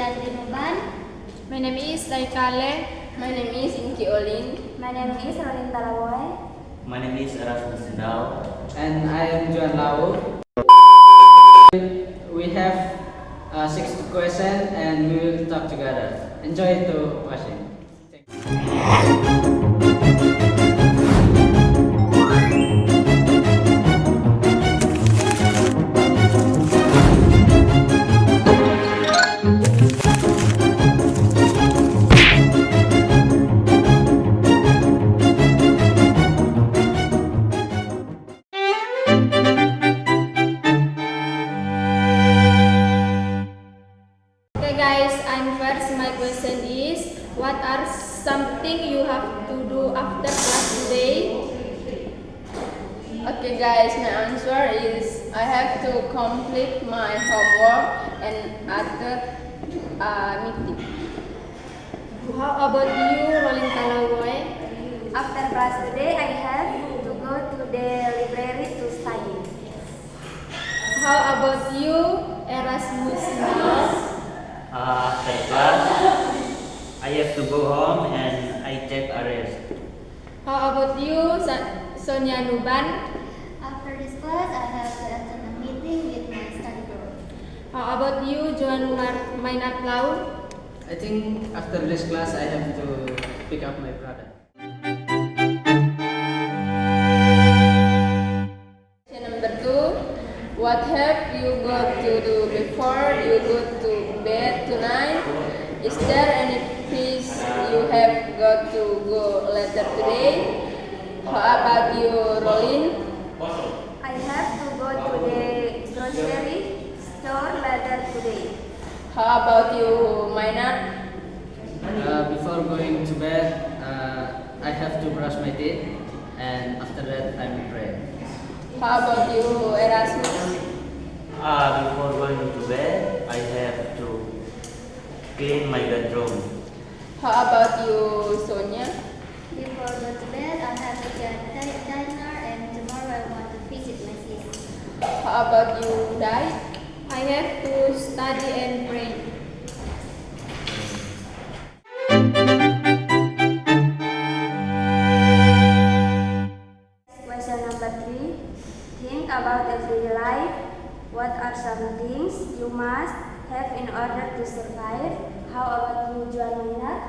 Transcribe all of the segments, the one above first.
Yasri Nuban. My name is Laikale. My name is Inki Olin. My name is Rolin Talawoy. My name is Erasmus Sendau. And I am Juan Lau. We have 6 questions and we will talk together. Enjoy to watching. Okay guys, I'm first. My question is, what are something you have to do after class today? Okay guys, my answer is I have to complete my homework and after meeting. How about you, Rolling Talawoy? After class today, I have to go to the library to study. How about you, Erasmus? After class, I have to go home and I take a rest. How about you, Sonia Nuban? After this class, I have to attend a meeting with my study group. How about you, Joan Mainat Lau? I think after this class I have to pick up my brother. Question number 2. What have you got to do before you go to bed tonight? Is there any place you have got to go later today? How about you, Rolin? I have to go to the grocery store later today. How about you, Mainat? Before going to bed, I have to brush my teeth and after that I will pray. How about you, Erasmus? Before going to bed, I have to clean my bedroom. How about you, Sonia? Before go to bed, I have to get dinner and tomorrow I want to visit my sister. How about you, Dai? I have to study and pray. Question number 3. Think about everyday life. What are some things you must have in order to survive? How about you, Juan Mainat?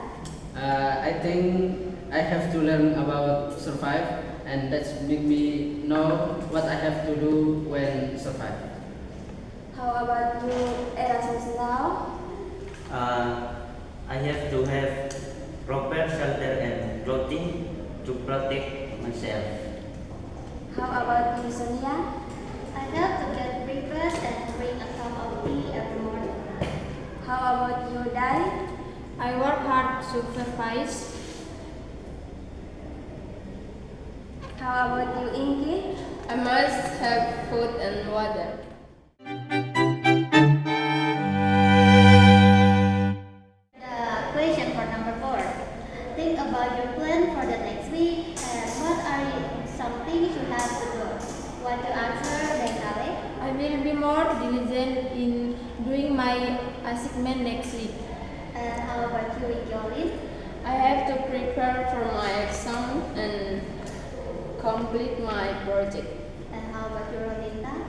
I think I have to learn about survive and that's make me know what I have to do when survive. How about you, Erasmus now? I have to have proper shelter and clothing to protect myself. How about you, Sonia? I have to get breakfast and drink a cup of tea every morning. How about you, Dai? I work hard to survive. How about you, Inky? I must have food and water. The question for number 4. Think about your plan for the next week and what are some things you have to do. Want to answer, Dekale? I will be more diligent in doing my assignment next week. And how about you, Ikyolin? I have to prepare for my exam and complete my project. And how about you, Rolinda?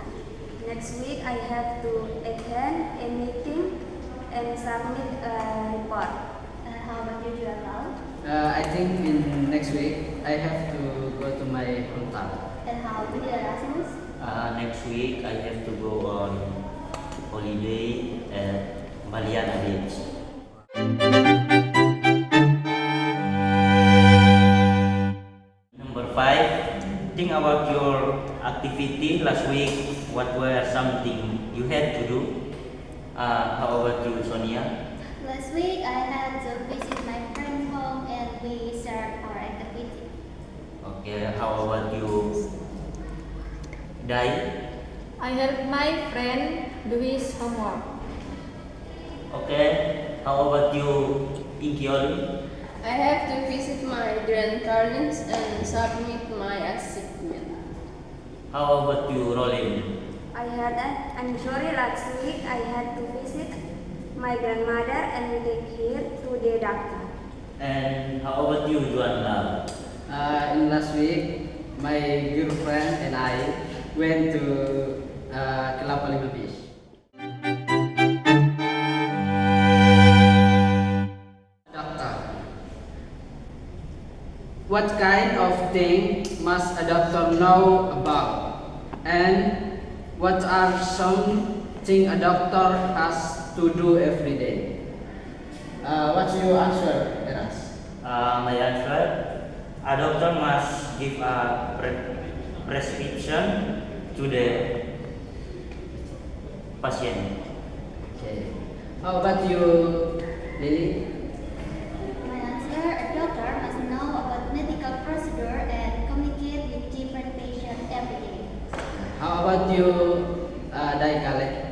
Next week, I have to attend a meeting and submit a report. And how about you, Juan? I think in next week I have to go to my hometown. And how about you, Erasmus? Next week, I have to go on holiday at Baliana Beach. Number 5. Think about your activity last week. What were something you had to do? How about you, Sonia? Last week I had to visit my friend's home and we shared our activity. Okay, how about you, Dai? I help my friend do his homework. Okay, how about you, Inkyol? I have to visit my grandparents and submit my assignment. How about you, Rolin? I'm sorry, last week I had to visit my grandmother and take her to the doctor. And how about you, Juan Lau? In last week, my girlfriend and I went to Kelapa Lima Beach. Doctor. What kind of thing must a doctor know about? And what are some things a doctor has to do every day? What's your answer, Eras? My answer, a doctor must give a prescription to the patient. Okay. How about you, Lily? My answer, a doctor must know about medical procedure and communicate with different patients every day. How about you, Daikale?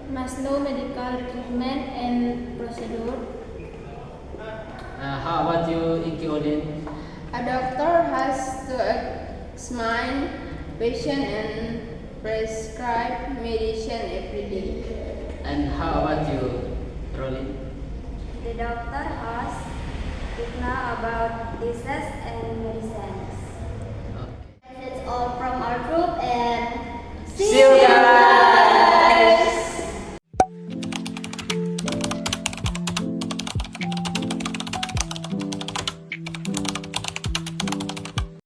Must know medical treatment and procedure. How about you, Inky Odin? A doctor has to examine patient and prescribe medicine every day. And how about you, Rolly? The doctor has to know about disease and medicine.